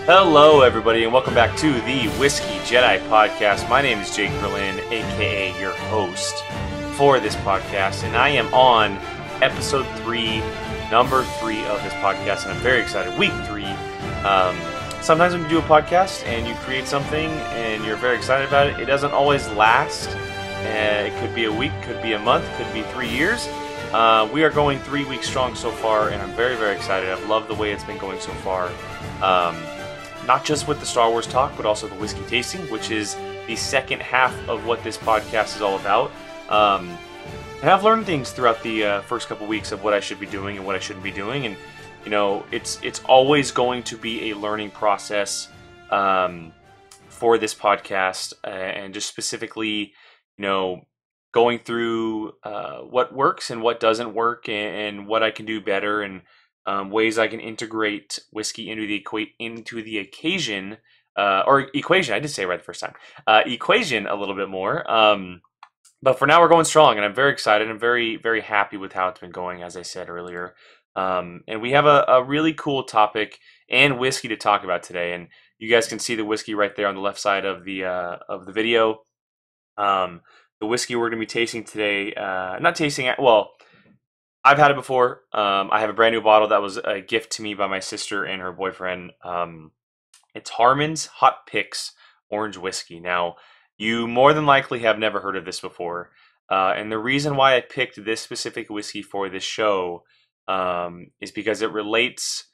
Hello, everybody, and welcome back to the Whiskey Jedi podcast. My name is Jake Berlin, aka your host for this podcast, and I am on episode 3, number 3 of this podcast, and I'm very excited. Week 3. Sometimes when you do a podcast and you create something and you're very excited about it, it doesn't always last. It could be a week, could be a month, could be 3 years. We are going 3 weeks strong so far, and I'm very, very excited. I've loved the way it's been going so far. Not just with the Star Wars talk, but also the whiskey tasting, which is the second half of what this podcast is all about. And I've learned things throughout the first couple weeks of what I should be doing and what I shouldn't be doing. And, you know, it's always going to be a learning process for this podcast. And just specifically, you know, going through what works and what doesn't work and what I can do better and ways I can integrate whiskey into the occasion or equation. I did say it right the first time. Equation a little bit more. But for now, we're going strong, and I'm very excited. I'm very, very happy with how it's been going, as I said earlier. And we have a really cool topic and whiskey to talk about today. And you guys can see the whiskey right there on the left side of the video. The whiskey we're going to be tasting today, I've had it before. I have a brand new bottle that was a gift to me by my sister and her boyfriend. It's Harmon's Hot Picks Orange Whiskey. Now, you more than likely have never heard of this before. And the reason why I picked this specific whiskey for this show is because it relates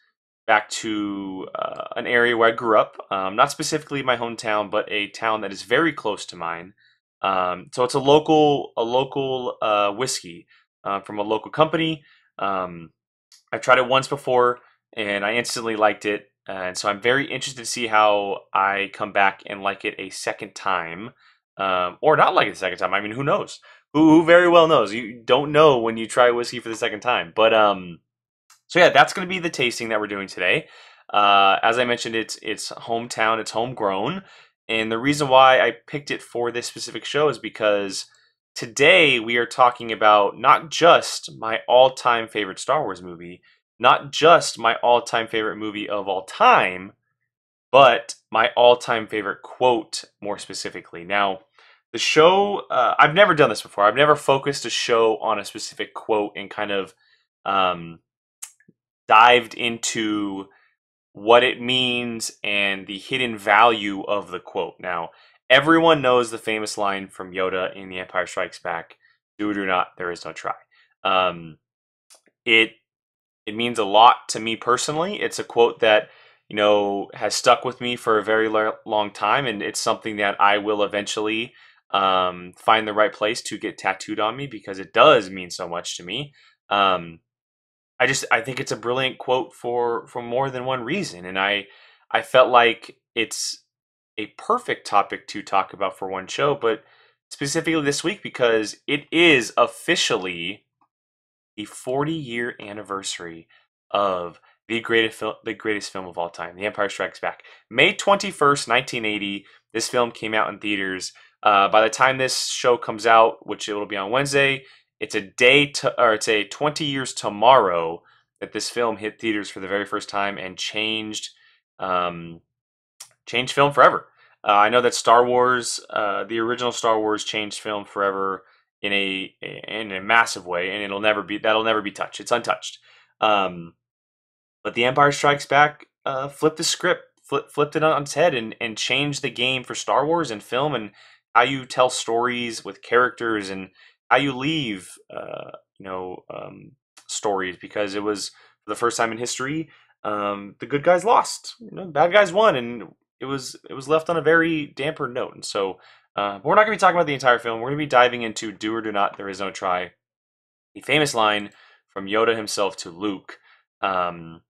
back to an area where I grew up. Not specifically my hometown, but a town that is very close to mine. So it's a local whiskey. From a local company. I've tried it once before and I instantly liked it. And so I'm very interested to see how I come back and like it a second time. Or not like it a second time. I mean, who knows? Who very well knows? You don't know when you try whiskey for the second time. But so yeah, that's going to be the tasting that we're doing today. As I mentioned, it's hometown, it's homegrown. And the reason why I picked it for this specific show is because today we are talking about not just my all-time favorite Star Wars movie, not just my all-time favorite movie of all time, but my all-time favorite quote more specifically. Now, the show, I've never done this before. I've never focused a show on a specific quote and kind of dived into what it means and the hidden value of the quote. Now, everyone knows the famous line from Yoda in The Empire Strikes Back, "Do it or not, there is no try." It means a lot to me personally. It's a quote that, you know, has stuck with me for a very long time, and it's something that I will eventually find the right place to get tattooed on me because it does mean so much to me. I think it's a brilliant quote for more than one reason, and I felt like it's a perfect topic to talk about for one show, but specifically this week because it is officially the 40-year anniversary of the greatest film of all time, The Empire Strikes Back. May 21st, 1980, this film came out in theaters. By the time this show comes out, which it will be on Wednesday, it's 20 years tomorrow that this film hit theaters for the very first time and changed film forever. I know that Star Wars, the original Star Wars, changed film forever in a massive way, and that'll never be touched. It's untouched. But The Empire Strikes Back flipped the script, flipped it on its head, and changed the game for Star Wars and film and how you tell stories with characters and how you leave, stories, because it was for the first time in history. The good guys lost, bad guys won, and it was left on a very damper note. And so but we're not going to be talking about the entire film. We're going to be diving into "Do or do not, there is no try," the famous line from Yoda himself to Luke. I'm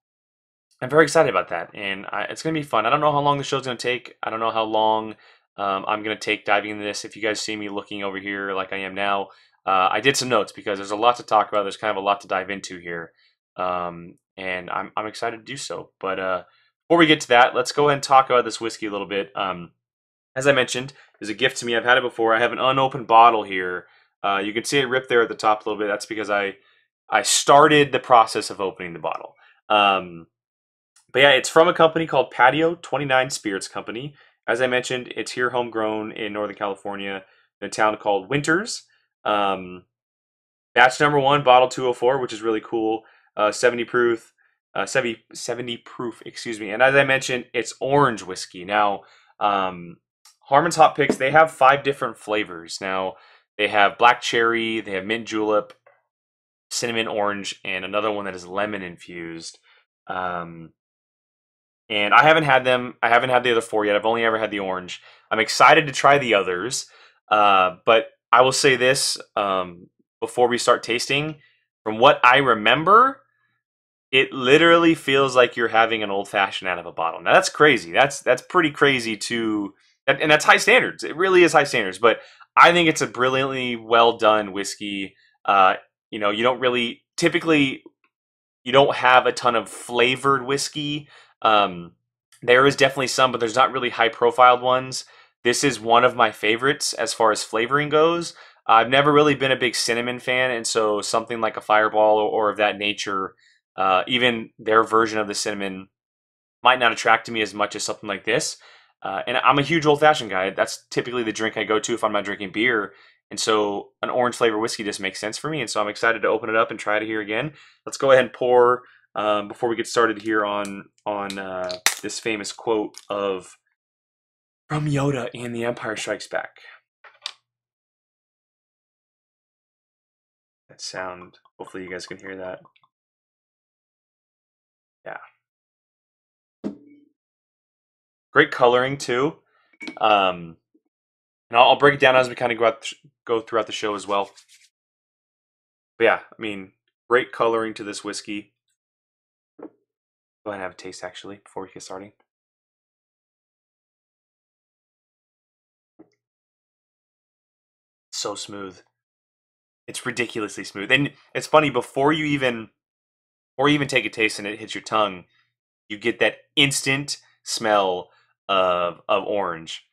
very excited about that, and it's going to be fun. I don't know how long the show's going to take. I don't know how long I'm going to take diving into this. If you guys see me looking over here like I am now, I did some notes because there's a lot to talk about. There's kind of a lot to dive into here. And I'm excited to do so. But before we get to that, let's go ahead and talk about this whiskey a little bit. As I mentioned, it's a gift to me. I've had it before. I have an unopened bottle here. You can see it ripped there at the top a little bit. That's because I started the process of opening the bottle. But yeah, it's from a company called Patio29 Spirits Company. As I mentioned, it's here homegrown in Northern California in a town called Winters. Um, Batch number one, bottle 204, which is really cool. 70 proof, 70 proof, excuse me. And as I mentioned, it's orange whiskey. Now, Harmon's Hop Picks, they have 5 different flavors. Now, they have black cherry, they have mint julep, cinnamon orange, and another one that is lemon infused. Um, and I haven't had them. I haven't had the other 4 yet. I've only ever had the orange. I'm excited to try the others. But I will say this before we start tasting. From what I remember, it literally feels like you're having an old fashioned out of a bottle. Now that's crazy. That's pretty crazy and that's high standards. It really is high standards. But I think it's a brilliantly well done whiskey. You don't really typically you don't have a ton of flavored whiskey. Um, there is definitely some, but there's not really high profiled ones. This is one of my favorites as far as flavoring goes. I've never really been a big cinnamon fan, and so something like a Fireball or of that nature, even their version of the cinnamon might not attract to me as much as something like this. And I'm a huge old fashioned guy. That's typically the drink I go to if I'm not drinking beer. And so an orange flavor whiskey just makes sense for me. And so I'm excited to open it up and try it here again. Let's go ahead and pour before we get started here on this famous quote of from Yoda in The Empire Strikes Back. That sound, hopefully you guys can hear that. Yeah. Great coloring too. And I'll break it down as we kind of go throughout the show as well. But yeah, I mean, great coloring to this whiskey. Go ahead and have a taste actually before we get started. So smooth. It's ridiculously smooth. And it's funny, before you even take a taste and it hits your tongue, you get that instant smell of orange.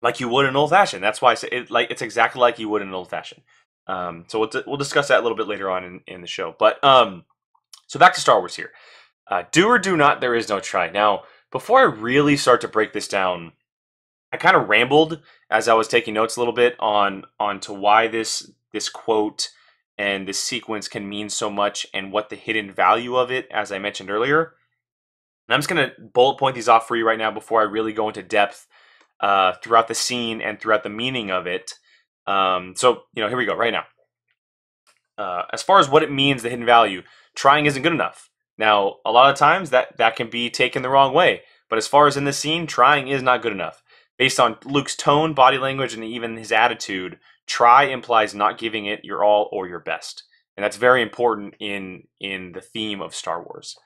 Like you would in old fashioned. That's why I say it's exactly like you would in an old fashioned. So we'll discuss that a little bit later on in the show. But so back to Star Wars here. Do or do not, there is no try. Now, before I really start to break this down, I kind of rambled as I was taking notes a little bit to why this quote and this sequence can mean so much and what the hidden value of it, as I mentioned earlier. And I'm just going to bullet point these off for you right now before I really go into depth throughout the scene and throughout the meaning of it. So, here we go right now. As far as what it means, the hidden value, trying isn't good enough. Now, a lot of times that can be taken the wrong way. But as far as in this scene, trying is not good enough. Based on Luke's tone, body language, and even his attitude, try implies not giving it your all or your best. And that's very important in the theme of Star Wars.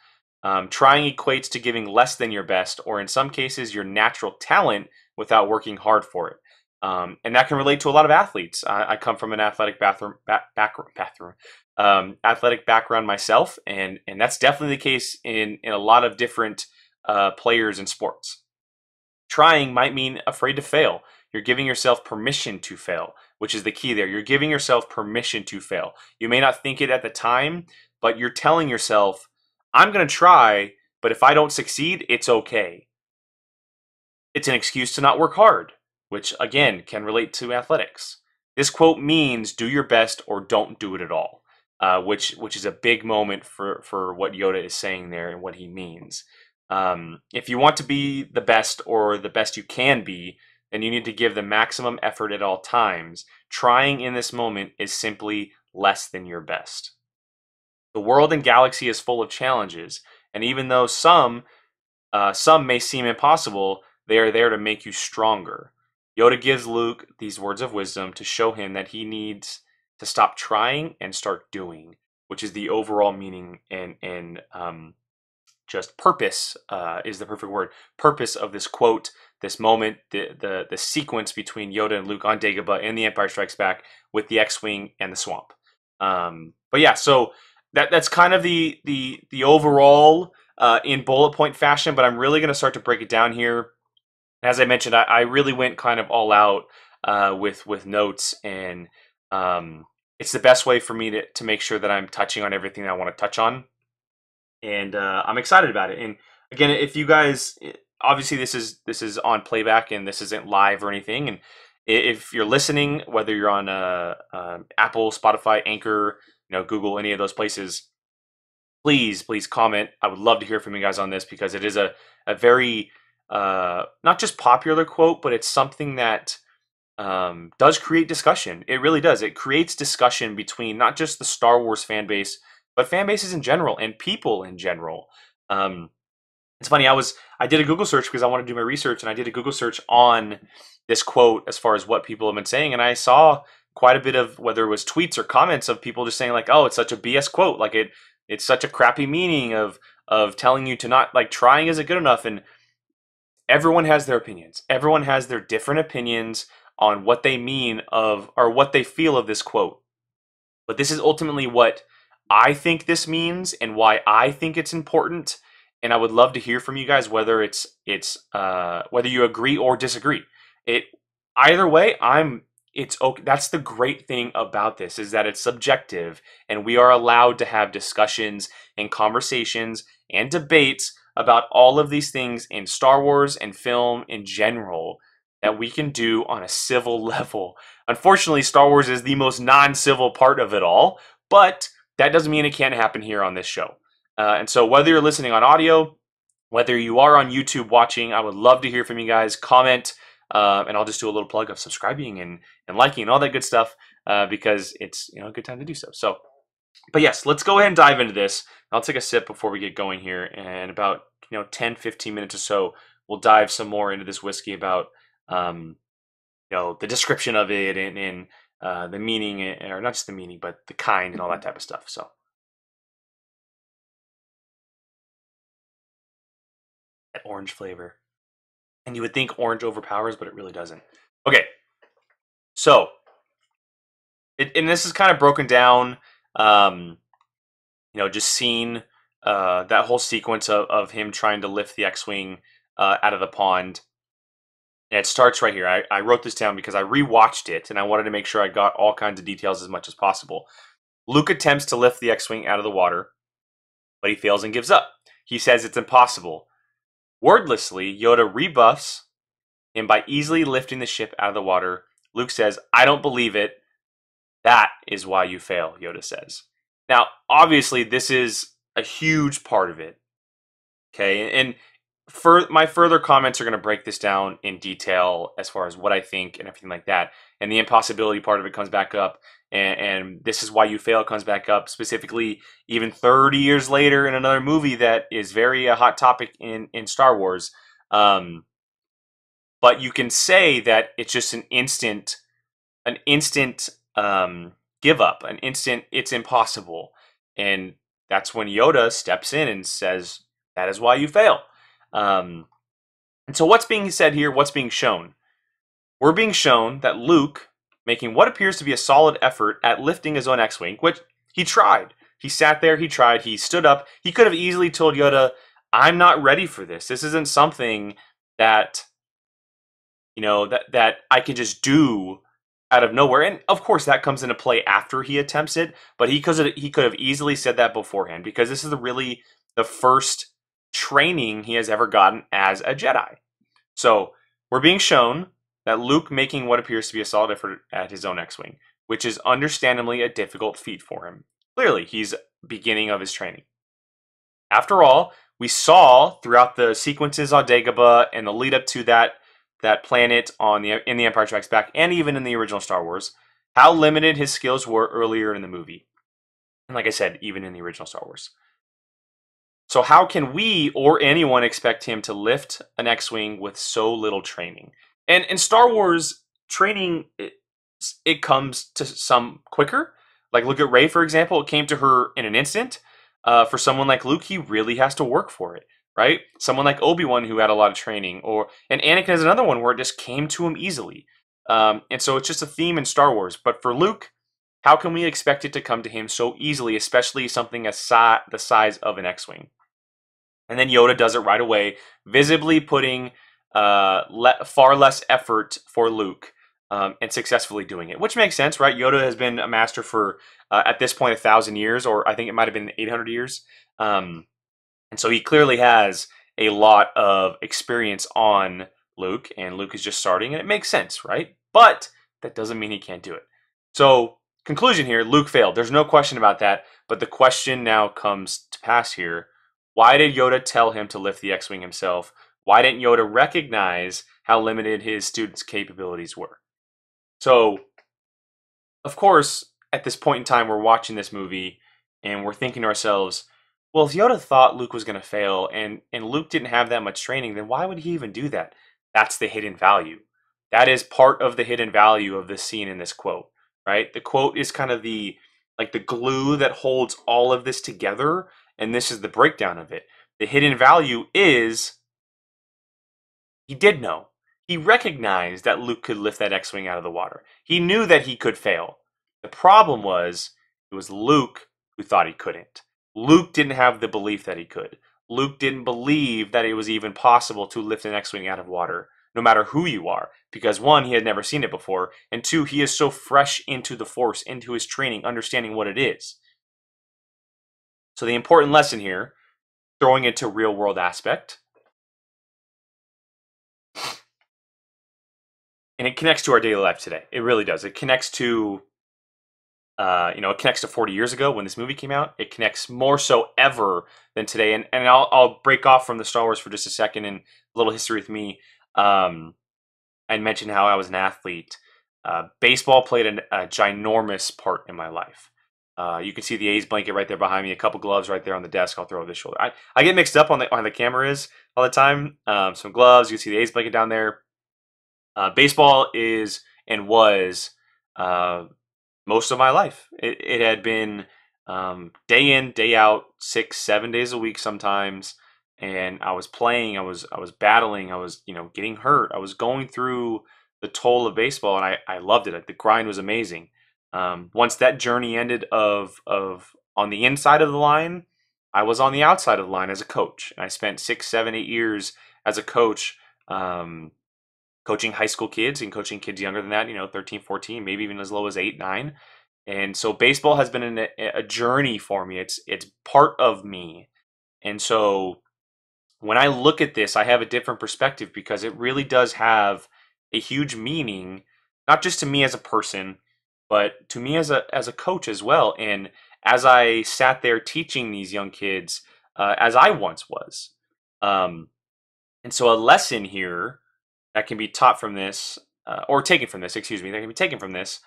Trying equates to giving less than your best, or in some cases, your natural talent without working hard for it. And that can relate to a lot of athletes. I come from an athletic athletic background myself, and that's definitely the case in a lot of different players in sports. Trying might mean afraid to fail. You're giving yourself permission to fail, which is the key there. You're giving yourself permission to fail. You may not think it at the time, but you're telling yourself, I'm going to try, but if I don't succeed, it's okay. It's an excuse to not work hard, which again can relate to athletics. This quote means do your best or don't do it at all, which is a big moment for what Yoda is saying there and what he means. If you want to be the best or the best you can be, then you need to give the maximum effort at all times. Trying in this moment is simply less than your best. The world and galaxy is full of challenges, and even though some may seem impossible, they are there to make you stronger. Yoda gives Luke these words of wisdom to show him that he needs to stop trying and start doing, which is the overall meaning and just purpose is the perfect word. Purpose of this quote, this moment, the sequence between Yoda and Luke on Dagobah in The Empire Strikes Back with the X-wing and the swamp. But yeah, so that's kind of the overall in bullet point fashion. But I'm really going to start to break it down here. As I mentioned, I really went kind of all out with notes, and it's the best way for me to make sure that I'm touching on everything that I want to touch on. And I'm excited about it. And again, if you guys, obviously this is on playback and this isn't live or anything, and if you're listening, whether you're on Apple, Spotify, Anchor, Google, any of those places, please comment. I would love to hear from you guys on this because it is a very not just popular quote, but it's something that does create discussion. It really does. It creates discussion between not just the Star Wars fan base, but fan bases in general and people in general. It's funny. I did a Google search because I wanted to do my research, and I did a Google search on this quote as far as what people have been saying, and I saw quite a bit of, whether it was tweets or comments, of people just saying like, "Oh, it's such a BS quote. Like it's such a crappy meaning of telling you to not, like, trying isn't good enough." And everyone has their opinions. Everyone has their different opinions on what they mean of, or what they feel of this quote. But this is ultimately what I think this means and why I think it's important. And I would love to hear from you guys, whether it's whether you agree or disagree. It Either way, it's okay. That's the great thing about this, is that it's subjective, and we are allowed to have discussions and conversations and debates about all of these things in Star Wars and film in general that we can do on a civil level. Unfortunately, Star Wars is the most non-civil part of it all, but that doesn't mean it can't happen here on this show. And so whether you're listening on audio, whether you are on YouTube watching, I would love to hear from you guys. Comment, and I'll just do a little plug of subscribing and liking and all that good stuff, because it's a good time to do so. So, but yes, let's go ahead and dive into this. I'll take a sip before we get going here, and about 10, 15 minutes or so, we'll dive some more into this whiskey about the description of it and the meaning, or not just the meaning, but the kind and all that type of stuff. So. That orange flavor. And you would think orange overpowers, but it really doesn't. Okay. So, and this is kind of broken down, just seeing that whole sequence of him trying to lift the X-Wing out of the pond. And it starts right here. I wrote this down because I rewatched it, and I wanted to make sure I got all kinds of details as much as possible. Luke attempts to lift the X-Wing out of the water, but he fails and gives up. He says it's impossible. Wordlessly, Yoda rebuffs him by easily lifting the ship out of the water. Luke says, "I don't believe it. That is why you fail," Yoda says. Now, obviously, this is a huge part of it. Okay, and my further comments are going to break this down in detail as far as what I think and everything like that. And the impossibility part of it comes back up. And this is why you fail comes back up, specifically even 30 years later in another movie that is very a hot topic in Star Wars. But you can say that it's just an instant give up, an instant it's impossible. And that's when Yoda steps in and says, "That is why you fail." And so what's being said here, what's being shown? We're being shown that Luke, making what appears to be a solid effort at lifting his own X-Wing, which he tried. He sat there, he tried, he stood up. He could have easily told Yoda, "I'm not ready for this. This isn't something that, that I can just do out of nowhere." And of course that comes into play after he attempts it, but he could have easily said that beforehand, because this is really the first training he has ever gotten as a Jedi. So we're being shown that Luke making what appears to be a solid effort at his own X-Wing, which is understandably a difficult feat for him. Clearly, he's beginning of his training. After all, we saw throughout the sequences on Dagobah and the lead up to that planet in The Empire Strikes Back, and even in the original Star Wars, how limited his skills were earlier in the movie. And like I said, even in the original Star Wars. So how can we or anyone expect him to lift an X-Wing with so little training? And in Star Wars, training, it comes to some quicker. Like, look at Rey, for example. It came to her in an instant. For someone like Luke, he really has to work for it, right? Someone like Obi-Wan, who had a lot of training, and Anakin is another one where it just came to him easily. And so it's just a theme in Star Wars. But for Luke, how can we expect it to come to him so easily, especially something as the size of an X-Wing? And then Yoda does it right away, visibly putting far less effort for Luke, and successfully doing it, which makes sense, right? Yoda has been a master for, at this point, 1,000 years, or I think it might have been 800 years. And so he clearly has a lot of experience on Luke, and Luke is just starting, and it makes sense, right? But that doesn't mean he can't do it. So, conclusion here, Luke failed. There's no question about that, but the question now comes to pass here. Why did Yoda tell him to lift the X-Wing himself? Why didn't Yoda recognize how limited his students' capabilities were? So, of course, at this point in time, we're watching this movie and we're thinking to ourselves, well, if Yoda thought Luke was going to fail and Luke didn't have that much training, then why would he even do that? That's the hidden value. That is part of the hidden value of this scene in this quote, right? The quote is kind of the glue that holds all of this together, and this is the breakdown of it. The hidden value is he did know. He recognized that Luke could lift that X-Wing out of the water. He knew that he could fail. The problem was, it was Luke who thought he couldn't. Luke didn't have the belief that he could. Luke didn't believe that it was even possible to lift an X-Wing out of water, no matter who you are. Because one, he had never seen it before, and two, he is so fresh into the Force, into his training, understanding what it is. So the important lesson here, throwing it to real-world aspect, and it connects to our daily life today. It really does. It connects to, it connects to 40 years ago when this movie came out. It connects more so ever than today. And I'll break off from the Star Wars for just a second and a little history with me. I mentioned how I was an athlete. Baseball played a ginormous part in my life. You can see the A's blanket right there behind me. A couple gloves right there on the desk. I'll throw over the shoulder. I get mixed up on the camera all the time. Some gloves. You can see the A's blanket down there. Baseball is and was most of my life. It had been day in, day out, 6, 7 days a week sometimes, and I was playing. I was battling. I was getting hurt. I was going through the toll of baseball, and I loved it. The grind was amazing. Once that journey ended of on the inside of the line, I was on the outside of the line as a coach. And I spent 6, 7, 8 years as a coach. Coaching high school kids and coaching kids younger than that, 13, 14, maybe even as low as 8, 9. And so baseball has been a journey for me. It's part of me. And so when I look at this, I have a different perspective because it really does have a huge meaning, not just to me as a person, but to me as a coach as well. And as I sat there teaching these young kids, as I once was. And so a lesson here that can be taught from this, or taken from this, that can be taken from this.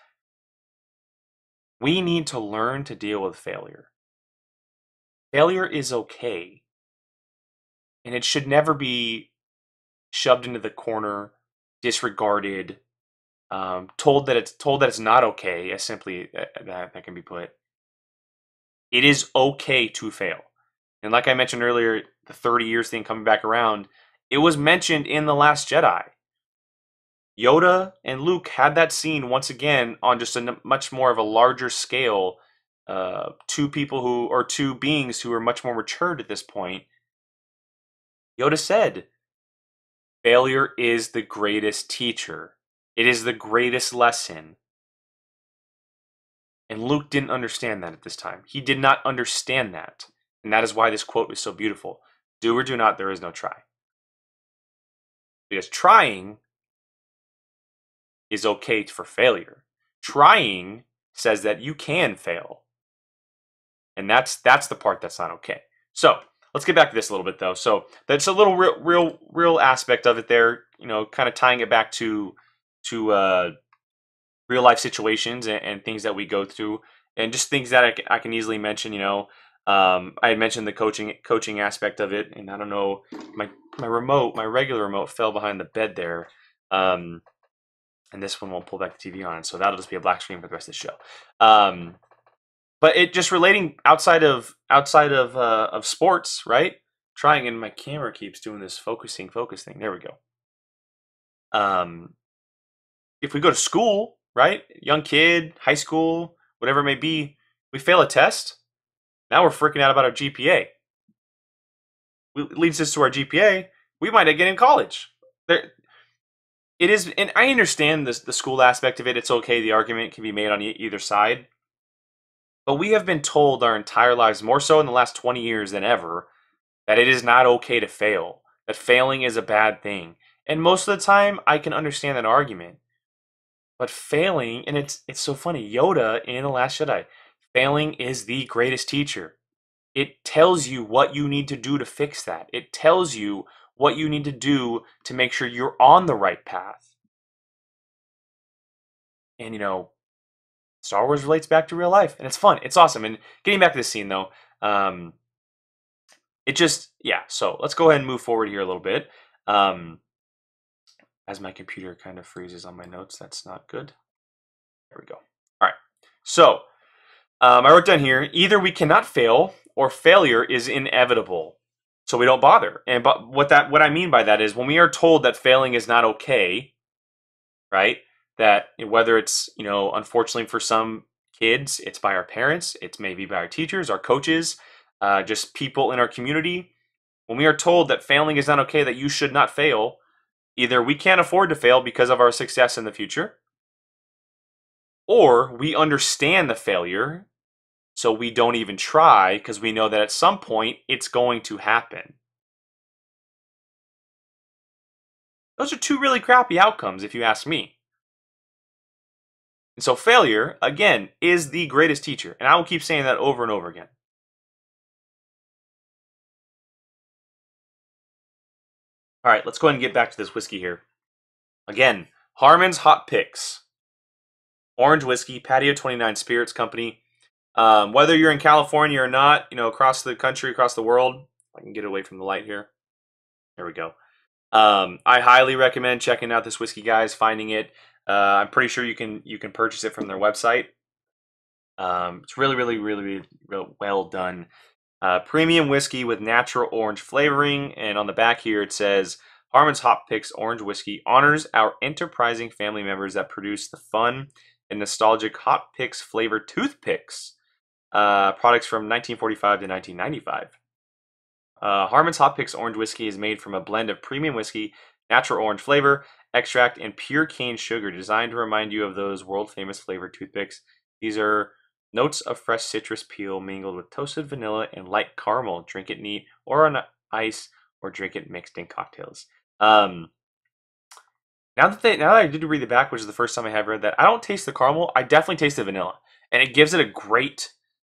We need to learn to deal with failure. Failure is okay. And it should never be shoved into the corner, disregarded, told that it's not okay, as simply that can be put. It is okay to fail. And like I mentioned earlier, the 30 years thing coming back around, it was mentioned in The Last Jedi. Yoda and Luke had that scene once again on just a much more of a larger scale. Two beings who are much more matured at this point. Yoda said, failure is the greatest teacher. It is the greatest lesson. And Luke didn't understand that at this time. He did not understand that. And that is why this quote is so beautiful. Do or do not, there is no try. Because trying is okay for failure. Trying says that you can fail. And that's the part that's not okay. So let's get back to this a little bit though. So that's a little real aspect of it there, kind of tying it back to real life situations and things that we go through and just things that I can easily mention, I had mentioned the coaching aspect of it, and I don't know, my regular remote fell behind the bed there. And this one won't pull back the TV on, so that'll just be a black screen for the rest of the show. But it just relating outside of sports, right? Trying, and my camera keeps doing this focus thing. There we go. If we go to school, right? Young kid, high school, whatever it may be, we fail a test. Now we're freaking out about our GPA. It leads us to our GPA. We might not get in college. It is, and I understand the school aspect of it. It's okay. The argument can be made on either side. But we have been told our entire lives, more so in the last 20 years than ever, that it is not okay to fail, that failing is a bad thing. And most of the time, I can understand that argument. But failing, and it's so funny, Yoda in The Last Jedi, failing is the greatest teacher. It tells you what you need to do to fix that. It tells you what you need to do to make sure you're on the right path. And Star Wars relates back to real life, and it's fun. It's awesome. And getting back to this scene though, it just, yeah. So let's go ahead and move forward here a little bit. As my computer kind of freezes on my notes, that's not good. There we go. All right. So I wrote down here, either we cannot fail or failure is inevitable. So we don't bother. And but what I mean by that is when we are told that failing is not okay, right? That whether it's, unfortunately for some kids, it's by our parents, it's maybe by our teachers, our coaches, just people in our community. When we are told that failing is not okay, that you should not fail, either we can't afford to fail because of our success in the future, or we understand the failure, so we don't even try because we know that at some point it's going to happen. Those are two really crappy outcomes, if you ask me. And so failure, again, is the greatest teacher. And I will keep saying that over and over again. All right, let's go ahead and get back to this whiskey here. Again, Harmon's Hot Picks. Orange whiskey, Patio29 Spirits Company. Whether you're in California or not, across the country, across the world, I can get away from the light here. There we go. I highly recommend checking out this whiskey, guys. Finding it. I'm pretty sure you can purchase it from their website. It's really, really, really, really well done. Premium whiskey with natural orange flavoring, and on the back here it says Harmon's Hot Picks Orange Whiskey honors our enterprising family members that produce the fun and nostalgic Hot Picks flavored toothpicks. Products from 1945 to 1995. Harmon's Hot Picks Orange Whiskey is made from a blend of premium whiskey, natural orange flavor, extract, and pure cane sugar, designed to remind you of those world-famous flavored toothpicks. These are notes of fresh citrus peel mingled with toasted vanilla and light caramel. Drink it neat or on ice, or drink it mixed in cocktails. Now that I did read the back, which is the first time I have read that, I don't taste the caramel. I definitely taste the vanilla, and it gives it a great.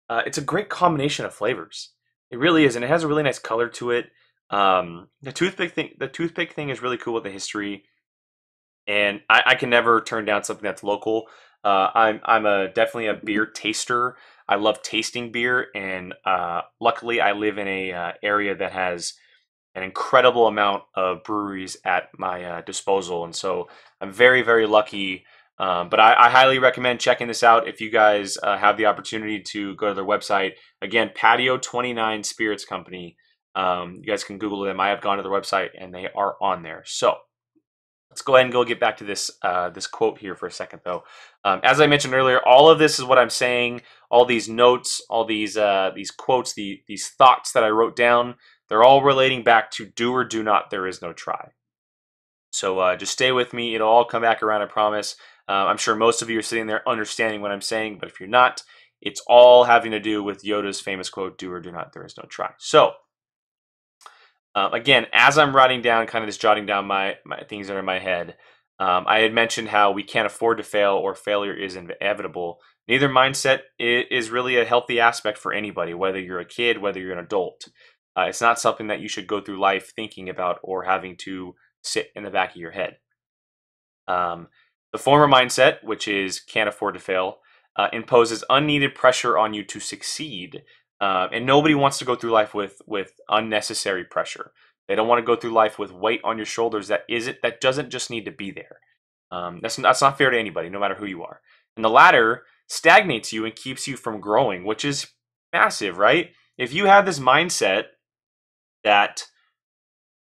It's a great combination of flavors. It really is, and it has a really nice color to it. The toothpick thing is really cool with the history, and I can never turn down something that's local. I'm definitely a beer taster. I love tasting beer, and luckily I live in a area that has an incredible amount of breweries at my disposal, and so I'm very, very lucky. But I highly recommend checking this out if you guys have the opportunity to go to their website. Again, Patio29 Spirits Company. You guys can Google them. I have gone to their website, and they are on there. So let's go ahead and go get back to this this quote here for a second, though. As I mentioned earlier, all of this is what I'm saying. All these notes, all these quotes, these thoughts that I wrote down, they're all relating back to do or do not. There is no try. So just stay with me. It'll all come back around, I promise. I'm sure most of you are sitting there understanding what I'm saying, but if you're not, it's all having to do with Yoda's famous quote, do or do not, there is no try. So again, as I'm writing down, kind of just jotting down my things that are in my head, I had mentioned how we can't afford to fail, or failure is inevitable. Neither mindset is really a healthy aspect for anybody, whether you're a kid, whether you're an adult. It's not something that you should go through life thinking about or having to sit in the back of your head. The former mindset, which is can't afford to fail, imposes unneeded pressure on you to succeed. And nobody wants to go through life with unnecessary pressure. They don't want to go through life with weight on your shoulders that doesn't just need to be there. That's not fair to anybody, no matter who you are. And the latter stagnates you and keeps you from growing, which is massive, right? If you have this mindset that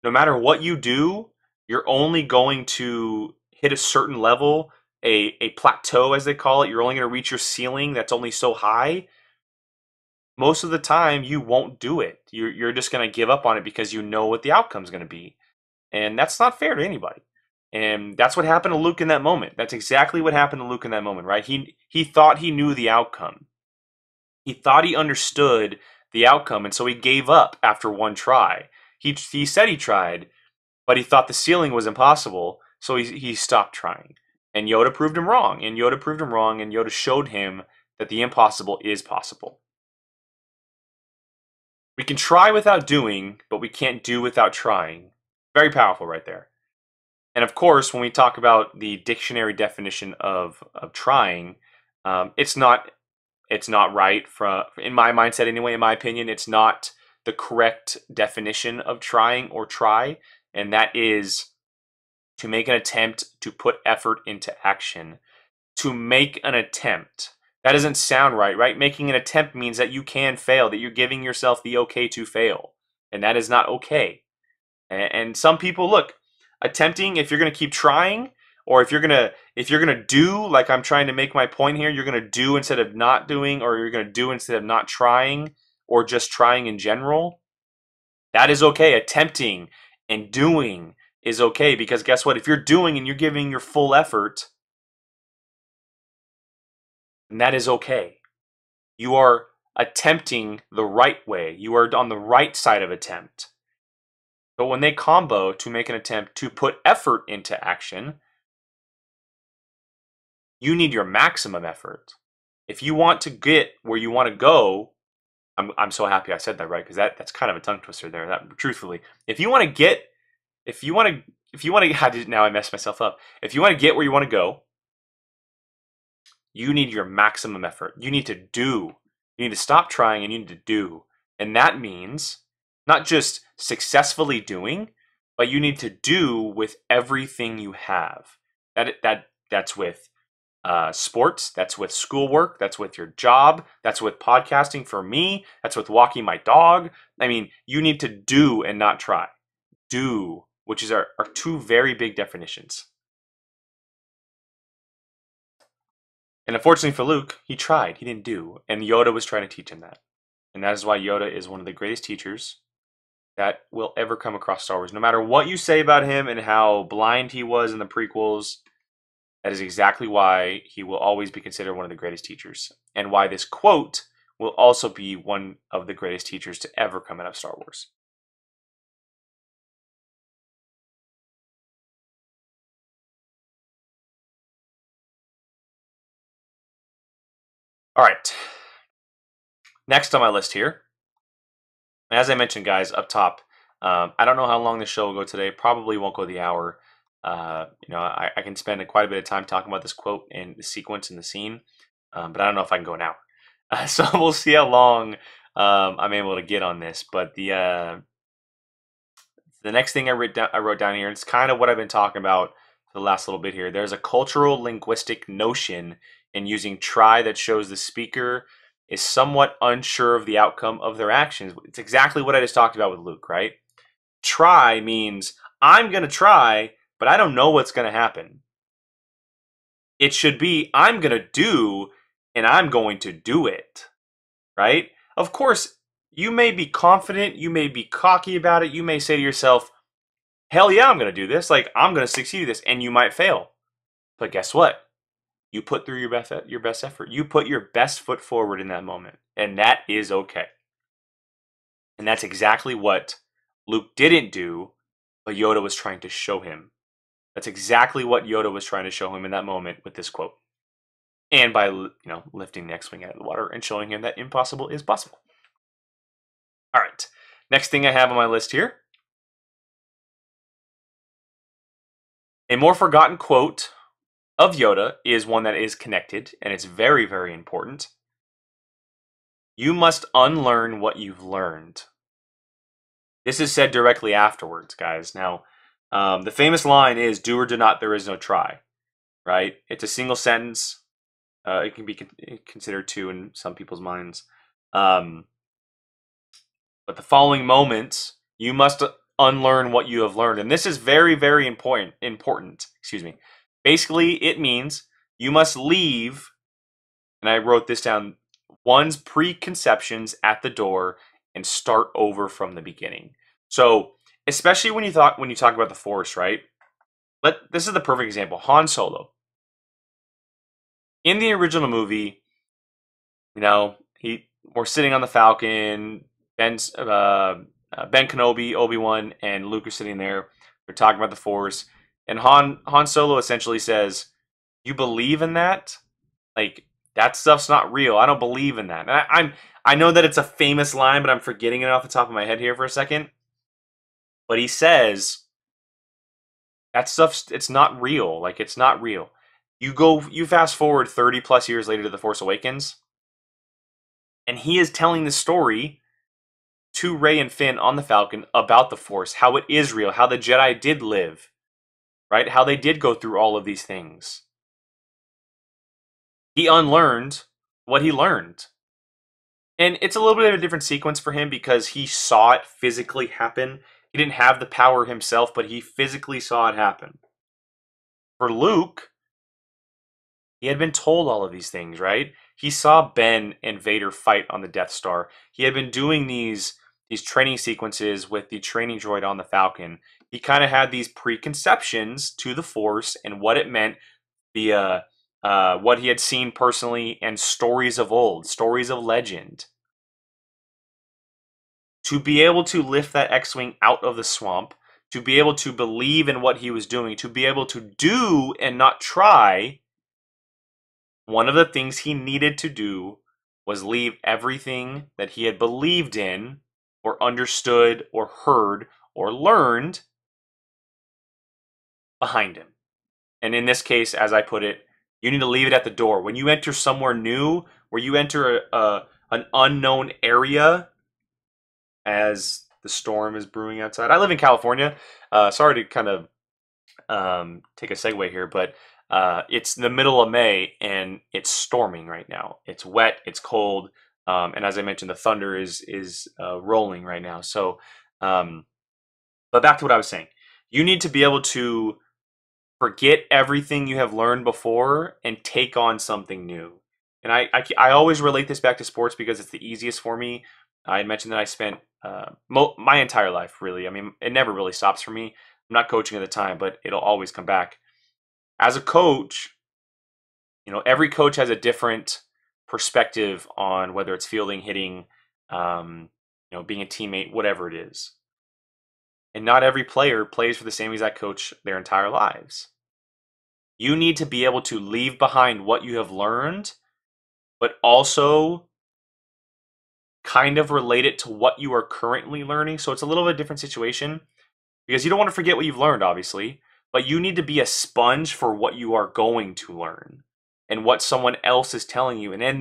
no matter what you do, you're only going to hit a certain level, a plateau as they call it, you're only going to reach your ceiling that's only so high, most of the time you won't do it. You're just going to give up on it because you know what the outcome's going to be. And that's not fair to anybody. And that's what happened to Luke in that moment. That's exactly what happened to Luke in that moment, right? He thought he knew the outcome. He thought he understood the outcome, and so he gave up after one try. He said he tried, but he thought the ceiling was impossible, so he stopped trying. And Yoda proved him wrong, and Yoda proved him wrong, and Yoda showed him that the impossible is possible. We can try without doing, but we can't do without trying. Very powerful right there. And of course, when we talk about the dictionary definition of trying, it's not right in my mindset anyway. In my opinion, it's not the correct definition of trying or try, and that is to make an attempt to put effort into action. To make an attempt. That doesn't sound right, right? Making an attempt means that you can fail, that you're giving yourself the okay to fail, and that is not okay. And some people, look, attempting, if you're going to keep trying, or if you're going to do, like I'm trying to make my point here, you're going to do instead of not doing, or you're going to do instead of not trying, or just trying in general, that is okay. Attempting and doing is okay, because guess what? If you're doing and you're giving your full effort, then that is okay. You are attempting the right way. You are on the right side of attempt. But when they combo to make an attempt to put effort into action, you need your maximum effort. If you want to get where you want to go, I'm so happy I said that right, because that's kind of a tongue twister there. That truthfully, now I messed myself up. If you want to get where you want to go, you need your maximum effort. You need to do. You need to stop trying and you need to do. And that means not just successfully doing, but you need to do with everything you have. That's with sports, that's with schoolwork, that's with your job, that's with podcasting for me, that's with walking my dog. I mean, you need to do and not try. Do, which is our two very big definitions. And unfortunately for Luke, he tried. He didn't do. And Yoda was trying to teach him that. And that is why Yoda is one of the greatest teachers that will ever come across Star Wars. No matter what you say about him and how blind he was in the prequels, that is exactly why he will always be considered one of the greatest teachers. And why this quote will also be one of the greatest teachers to ever come out of Star Wars. All right. Next on my list here, as I mentioned, guys, up top, I don't know how long the show will go today. Probably won't go the hour. I can spend quite a bit of time talking about this quote and the sequence and the scene, but I don't know if I can go an hour. So we'll see how long I'm able to get on this. But the next thing I wrote down here, it's kind of what I've been talking about for the last little bit here. There's a cultural linguistic notion in using try that shows the speaker is somewhat unsure of the outcome of their actions. It's exactly what I just talked about with Luke, right? Try means I'm going to try, but I don't know what's going to happen. It should be I'm going to do, and I'm going to do it, right? Of course, you may be confident, you may be cocky about it, you may say to yourself, hell yeah, I'm going to do this, like I'm going to succeed at this, and you might fail. But guess what? You put through your best effort. You put your best foot forward in that moment, and that is okay. And that's exactly what Luke didn't do, but Yoda was trying to show him. That's exactly what Yoda was trying to show him in that moment with this quote. And by, lifting the X-Wing out of the water and showing him that impossible is possible. All right. Next thing I have on my list here. A more forgotten quote of Yoda is one that is connected, and it's very, very important. You must unlearn what you've learned. This is said directly afterwards, guys. Now, the famous line is, do or do not, there is no try, right? It's a single sentence. It can be considered two in some people's minds. But the following moments, you must unlearn what you have learned. And this is very, very important. Basically, it means you must leave, and I wrote this down, one's preconceptions at the door and start over from the beginning. So, especially when you talk about the Force, right? This is the perfect example. Han Solo. In the original movie, we're sitting on the Falcon. Ben Kenobi, Obi-Wan, and Luke are sitting there. They're talking about the Force, and Han Solo essentially says, "You believe in that? Like that stuff's not real. I don't believe in that." And I know that it's a famous line, but I'm forgetting it off the top of my head here for a second. But he says that stuff's it's not real. Like it's not real. You fast forward 30 plus years later to The Force Awakens, and he is telling the story to Rey and Finn on the Falcon about the Force, how it is real, how the Jedi did live, right? How they did go through all of these things. He unlearned what he learned. And it's a little bit of a different sequence for him because he saw it physically happen. He didn't have the power himself, but he physically saw it happen. For Luke, he had been told all of these things, right? He saw Ben and Vader fight on the Death Star. He had been doing these training sequences with the training droid on the Falcon. He kind of had these preconceptions to the Force and what it meant via what he had seen personally and stories of old, stories of legend. To be able to lift that X-Wing out of the swamp, to be able to believe in what he was doing, to be able to do and not try, one of the things he needed to do was leave everything that he had believed in or understood or heard or learned behind him. And in this case, as I put it, you need to leave it at the door. When you enter somewhere new, where you enter an unknown area, as the storm is brewing outside. I live in California. Sorry to kind of take a segue here, but it's the middle of May and it's storming right now. It's wet, it's cold, and as I mentioned, the thunder is rolling right now. So, but back to what I was saying. You need to be able to forget everything you have learned before and take on something new. And I always relate this back to sports because it's the easiest for me. I mentioned that I spent my entire life, really. I mean, it never really stops for me. I'm not coaching at the time, but it'll always come back. As a coach, every coach has a different perspective on whether it's fielding, hitting, being a teammate, whatever it is. And not every player plays for the same exact coach their entire lives. You need to be able to leave behind what you have learned, but also kind of relate it to what you are currently learning. So it's a little bit different situation because you don't want to forget what you've learned, obviously, but you need to be a sponge for what you are going to learn and what someone else is telling you. And in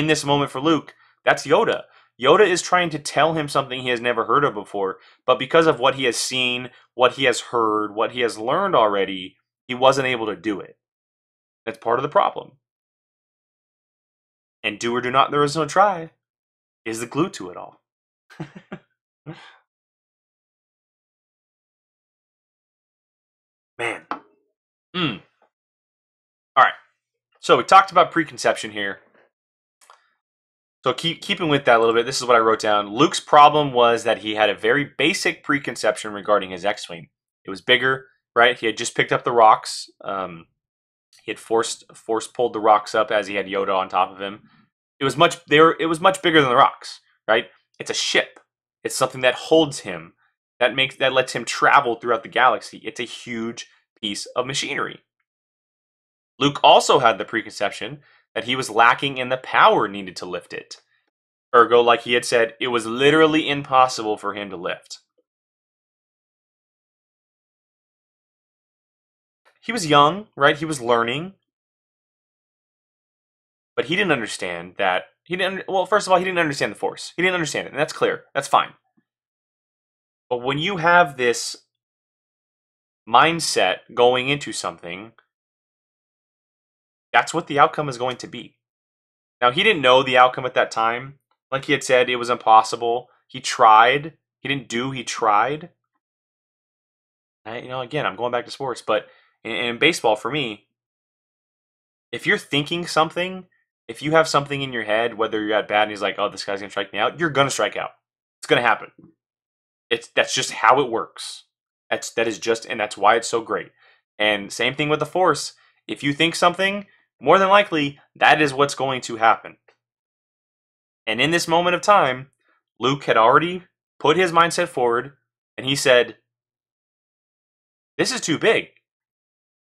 this moment for Luke, that's Yoda. Yoda is trying to tell him something he has never heard of before, but because of what he has seen, what he has heard, what he has learned already, he wasn't able to do it. That's part of the problem. And do or do not, there is no try, is the glue to it all. Man. All right. So we talked about preconception here. So keeping with that a little bit, this is what I wrote down. Luke's problem was that he had a very basic preconception regarding his X-Wing. It was bigger, right? He had just picked up the rocks. He had force pulled the rocks up as he had Yoda on top of him. It was much bigger than the rocks, right? It's a ship. It's something that holds him, that lets him travel throughout the galaxy. It's a huge piece of machinery. Luke also had the preconception that he was lacking in the power needed to lift it. Ergo, like he had said, it was literally impossible for him to lift. He was young, right? He was learning. But he didn't understand that. Well, first of all, he didn't understand the Force. He didn't understand it, and that's clear. That's fine. But when you have this mindset going into something, that's what the outcome is going to be. Now, he didn't know the outcome at that time. Like he had said, it was impossible. He tried. He didn't do, he tried. Again, I'm going back to sports, but in baseball, for me, if you're thinking something, if you have something in your head, whether you're at bat and he's like, oh, this guy's going to strike me out, you're going to strike out. It's going to happen. That's just how it works. And that's why it's so great. And same thing with the Force. If you think something, more than likely, that is what's going to happen. And in this moment of time, Luke had already put his mindset forward, and he said, this is too big.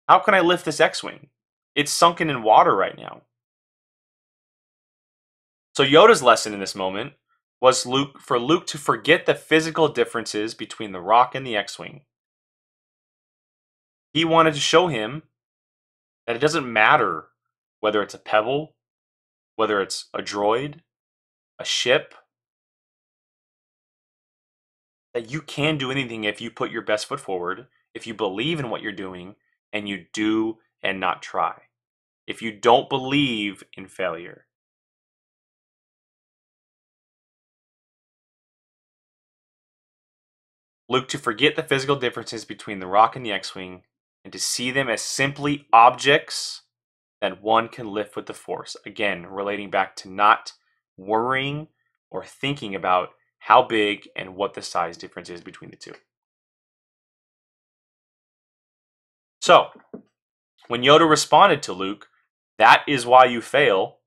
How can I lift this X-Wing? It's sunken in water right now. So Yoda's lesson in this moment was for Luke to forget the physical differences between the rock and the X-Wing. He wanted to show him that it doesn't matter whether it's a pebble, whether it's a droid, a ship, that you can do anything if you put your best foot forward, if you believe in what you're doing, and you do and not try. If you don't believe in failure. Luke to forget the physical differences between the rock and the X-Wing, and to see them as simply objects that one can lift with the Force. Again, relating back to not worrying or thinking about how big and what the size difference is between the two. So, when Yoda responded to Luke, that is why you fail,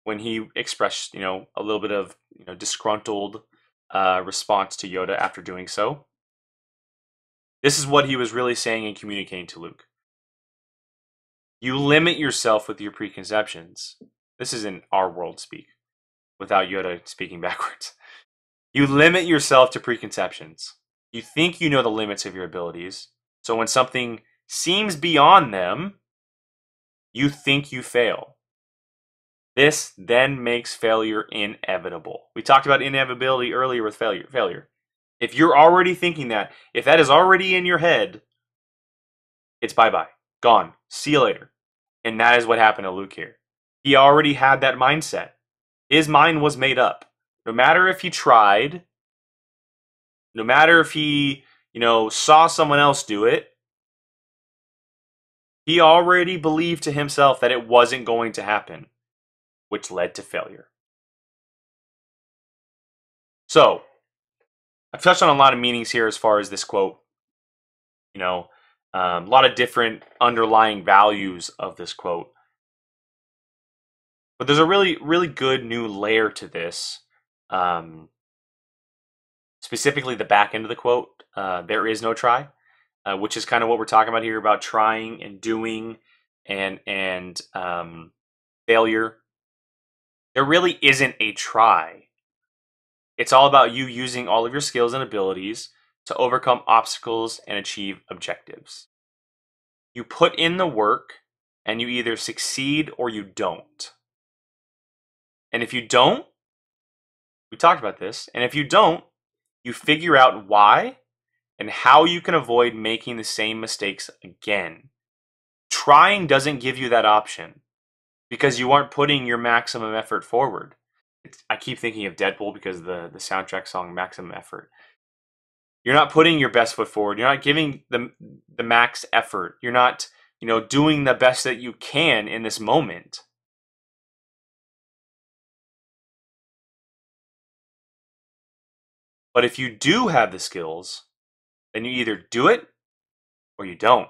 when he expressed, a little bit of, disgruntled response to Yoda after doing so, this is what he was really saying and communicating to Luke. You limit yourself with your preconceptions. This is in our world speak, without Yoda speaking backwards. You limit yourself to preconceptions. You think you know the limits of your abilities, so when something seems beyond them, you think you fail. This then makes failure inevitable. We talked about inevitability earlier with failure. If you're already thinking that, if that is already in your head, it's bye-bye. Gone. See you later. And that is what happened to Luke here. He already had that mindset. His mind was made up. No matter if he tried, no matter if he, saw someone else do it, he already believed to himself that it wasn't going to happen, which led to failure. So, I've touched on a lot of meanings here as far as this quote. A lot of different underlying values of this quote. But there's a really, really good new layer to this. Specifically the back end of the quote, there is no try, which is kind of what we're talking about here, about trying and doing and failure. There really isn't a try. It's all about you using all of your skills and abilities to overcome obstacles and achieve objectives. You put in the work and you either succeed or you don't. And if you don't, we talked about this, and if you don't, you figure out why and how you can avoid making the same mistakes again. Trying doesn't give you that option because you aren't putting your maximum effort forward. I keep thinking of Deadpool because the soundtrack song Maximum Effort. You're not putting your best foot forward. You're not giving the max effort. You're not, doing the best that you can in this moment. But if you do have the skills, then you either do it or you don't.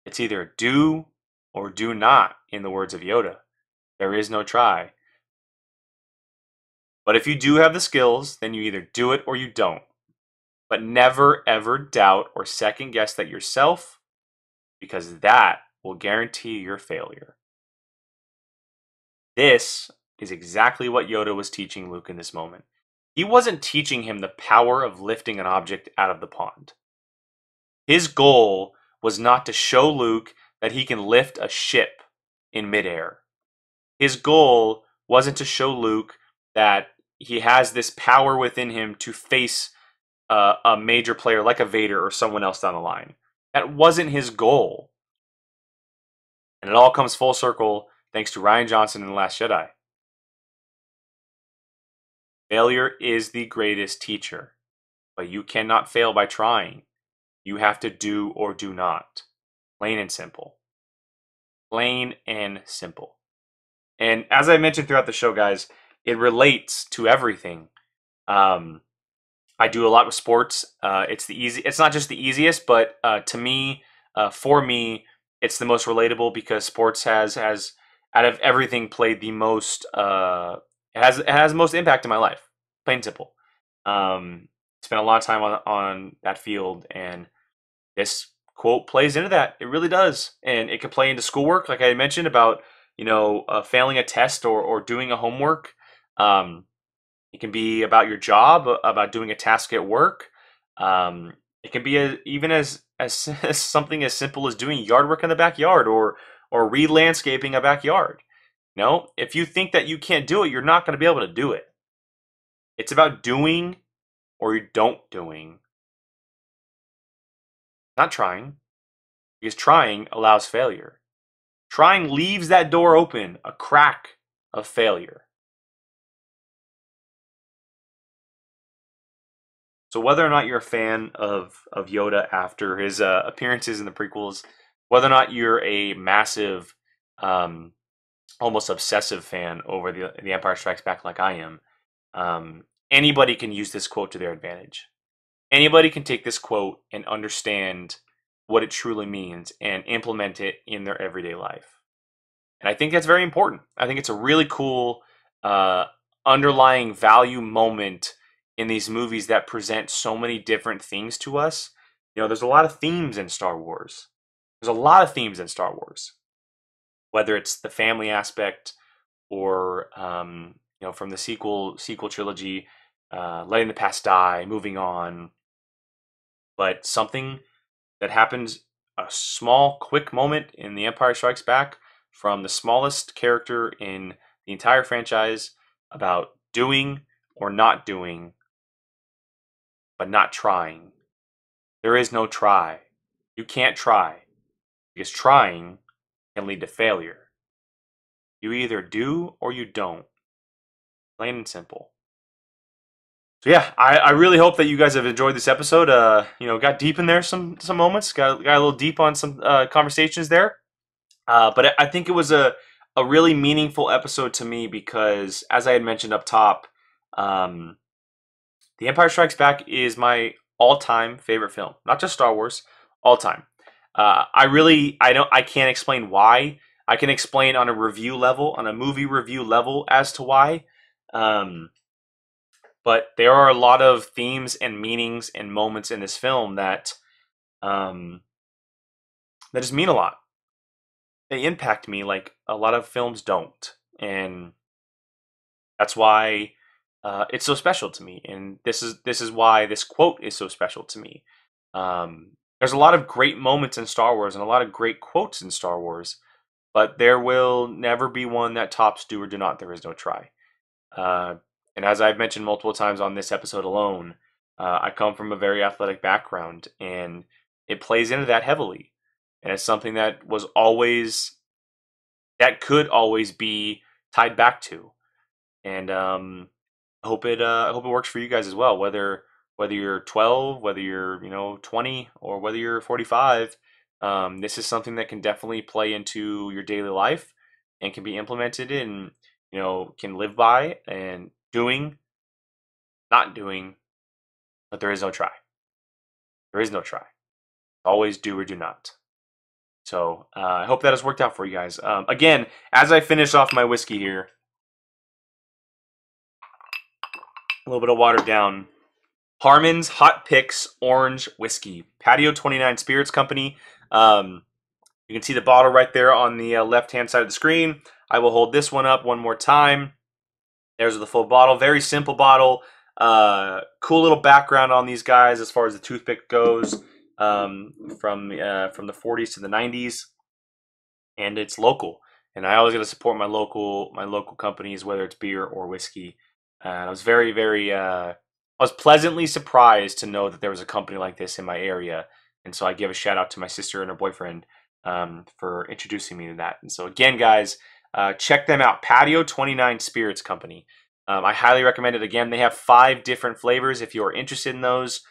It's either do or do not, in the words of Yoda. There is no try. But if you do have the skills, then you either do it or you don't. But never ever doubt or second guess that yourself, because that will guarantee your failure. This is exactly what Yoda was teaching Luke in this moment. He wasn't teaching him the power of lifting an object out of the pond. His goal was not to show Luke that he can lift a ship in midair. His goal wasn't to show Luke that he has this power within him to face a major player like a Vader or someone else down the line. That wasn't his goal. And it all comes full circle thanks to Rian Johnson in The Last Jedi. Failure is the greatest teacher, but you cannot fail by trying. You have to do or do not. Plain and simple. Plain and simple. And as I mentioned throughout the show, guys, it relates to everything. I do a lot with sports. It's not just the easiest, but to me, for me, it's the most relatable because sports has out of everything, played the most. It has the most impact in my life. Plain and simple. Spent a lot of time on that field, and this quote plays into that. It really does, and it could play into schoolwork, like I mentioned about failing a test or doing a homework. Um, it can be about your job, about doing a task at work. It can be even as something as simple as doing yard work in the backyard or re-landscaping a backyard. If you think that you can't do it, you're not going to be able to do it. It's about doing or you don't doing, not trying, because trying allows failure. Trying leaves that door open, a crack of failure. So whether or not you're a fan of Yoda after his appearances in the prequels, whether or not you're a massive, almost obsessive fan over the Empire Strikes Back like I am, anybody can use this quote to their advantage. Anybody can take this quote and understand what it truly means and implement it in their everyday life. And I think that's very important. I think it's a really cool underlying value moment in these movies that present so many different things to us. There's a lot of themes in Star Wars. There's a lot of themes in Star Wars, whether it's the family aspect or from the sequel trilogy, letting the past die, moving on. But something that happens, a small, quick moment in The Empire Strikes Back from the smallest character in the entire franchise about doing or not doing, but not trying. There is no try. You can't try, because trying can lead to failure. You either do or you don't. Plain and simple. So yeah, I really hope that you guys have enjoyed this episode. Got deep in there some moments, got a little deep on some conversations there. But I think it was a really meaningful episode to me because, as I had mentioned up top, The Empire Strikes Back is my all-time favorite film. Not just Star Wars, all time. I can't explain why. I can explain on a review level, on a movie review level, as to why. But there are a lot of themes and meanings and moments in this film that just mean a lot. They impact me like a lot of films don't, and that's why it's so special to me. And this is why this quote is so special to me. There's a lot of great moments in Star Wars and a lot of great quotes in Star Wars, but there will never be one that tops "Do or do not. There is no try." And as I've mentioned multiple times on this episode alone, I come from a very athletic background, and it plays into that heavily. And it's something that could always be tied back to. And I hope it works for you guys as well. Whether you're 12, whether you're 20, or whether you're 45, this is something that can definitely play into your daily life and can be implemented and can live by, and doing, not doing, but there is no try. There is no try. Always do or do not. So I hope that has worked out for you guys. Again, as I finish off my whiskey here, a little bit of watered down Harmon's Hot Picks Orange Whiskey, Patio29 Spirits Company. You can see the bottle right there on the left-hand side of the screen. I will hold this one up one more time. There's the full bottle. Very simple bottle. Cool little background on these guys as far as the toothpick goes. From the 40s to the 90s, and it's local. And I always got to support my local companies, whether it's beer or whiskey. And I was I was pleasantly surprised to know that there was a company like this in my area. And so I give a shout out to my sister and her boyfriend for introducing me to that. And so again, guys, check them out. Patio29 Spirits Company. I highly recommend it. Again, they have 5 different flavors if you are interested in those.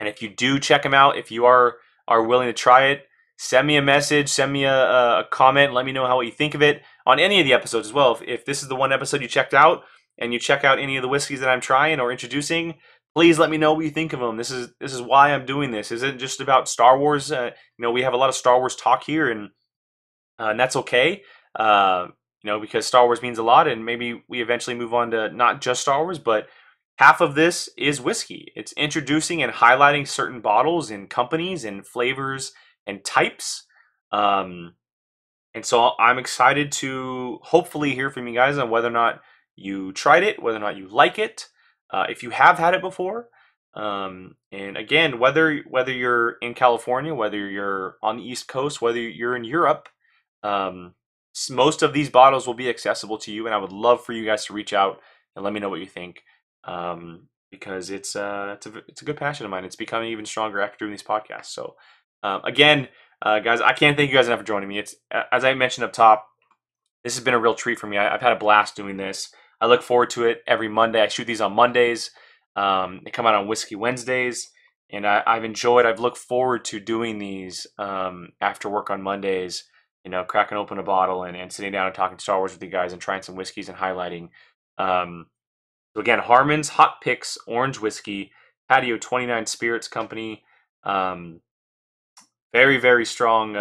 And if you do check them out, if you are willing to try it, send me a message, send me a comment, let me know what you think of it on any of the episodes as well. If this is the one episode you checked out and you check out any of the whiskeys that I'm trying or introducing, please let me know what you think of them. This is why I'm doing this. It isn't just about Star Wars. We have a lot of Star Wars talk here, and that's okay. because Star Wars means a lot, and maybe we eventually move on to not just Star Wars, but half of this is whiskey. It's introducing and highlighting certain bottles and companies and flavors and types. And so I'm excited to hopefully hear from you guys on whether or not you tried it, whether or not you like it, if you have had it before. And again, whether you're in California, whether you're on the East Coast, whether you're in Europe, most of these bottles will be accessible to you. And I would love for you guys to reach out and let me know what you think, because it's a good passion of mine. It's becoming even stronger after doing these podcasts. So again, guys, I can't thank you guys enough for joining me. It's, as I mentioned up top, this has been a real treat for me. I've had a blast doing this. I look forward to it every Monday. I shoot these on Mondays. They come out on Whiskey Wednesdays, and I've enjoyed. I've looked forward to doing these after work on Mondays. Cracking open a bottle and sitting down and talking Star Wars with you guys and trying some whiskeys and highlighting. So again, Harmon's Hot Picks Orange Whiskey, Patio29 Spirits Company. Very, very strong,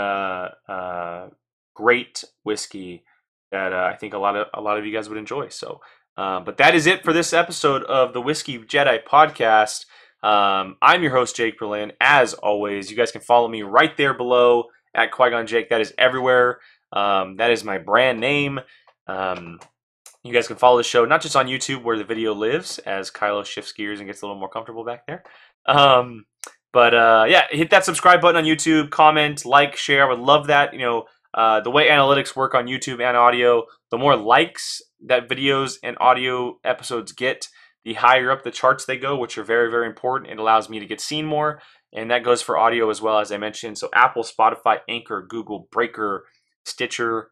great whiskey that I think a lot of you guys would enjoy. So, but that is it for this episode of the Whiskey Jedi podcast. I'm your host, Jake Berlin. As always, you guys can follow me right there below at Qui-Gon Jake. That is everywhere. That is my brand name. You guys can follow the show not just on YouTube where the video lives, as Kylo shifts gears and gets a little more comfortable back there. But yeah, hit that subscribe button on YouTube, comment, like, share. I would love that. The way analytics work on YouTube and audio, the more likes that videos and audio episodes get, the higher up the charts they go, which are very, very important. It allows me to get seen more, and that goes for audio as well, as I mentioned. So Apple, Spotify, Anchor, Google, Breaker, Stitcher,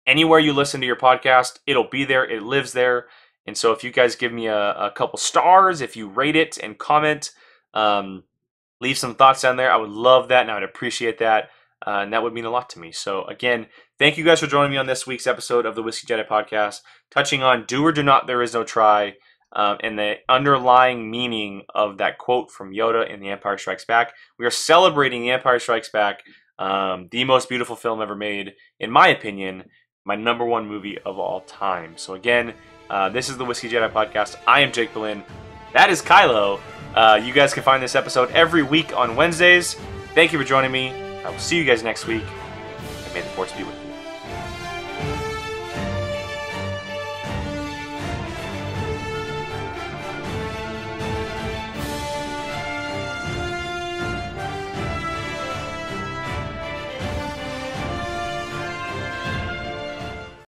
anywhere you listen to your podcast, it'll be there. It lives there. And so if you guys give me a couple stars, if you rate it and comment, leave some thoughts down there, I would love that, and I would appreciate that. And that would mean a lot to me. So again, thank you guys for joining me on this week's episode of the Whiskey Jedi podcast, touching on do or do not, there is no try, and the underlying meaning of that quote from Yoda in The Empire Strikes Back. We are celebrating The Empire Strikes Back, the most beautiful film ever made, in my opinion, my #1 movie of all time. So again, this is the Whiskey Jedi podcast. I am Jake Berlin. That is Kylo. You guys can find this episode every week on Wednesdays. Thank you for joining me. I will see you guys next week, and may the Force be with you.